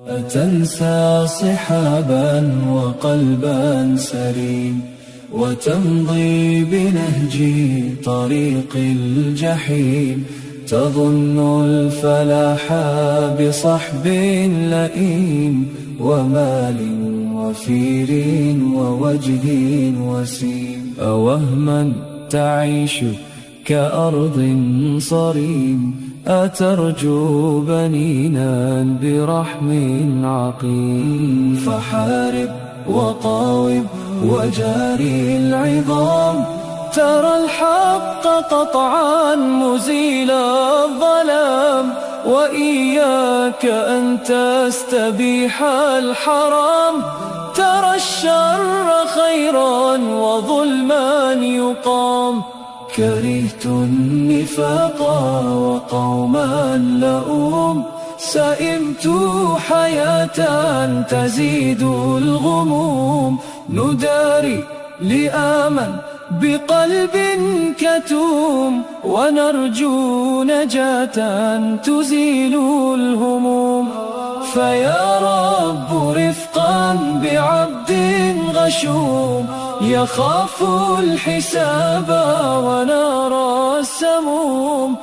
أتنسى صحابا وقلبا سليم وتمضي بنهج طريق الجحيم، تظن الفلاح بصحب لئيم ومال وفير ووجه وسيم. أوهما تعيش كأرض صريم، أترجو بنينا برحم عقيم. فحارب وقاوم وجاري العظام، ترى الحق قطعا مزيل الظلام، وإياك أن تستبيح الحرام، ترى الشر خيرا وظلما يقام. كرهت النفاق وقوما لؤوم، سئمت حياة تزيد الغموم. نداري لآما بقلب كتوم، ونرجو نجاة تزيل الهموم. فيا رب رفقا بعبد غشوم، يخاف الحساب ونرى السموم.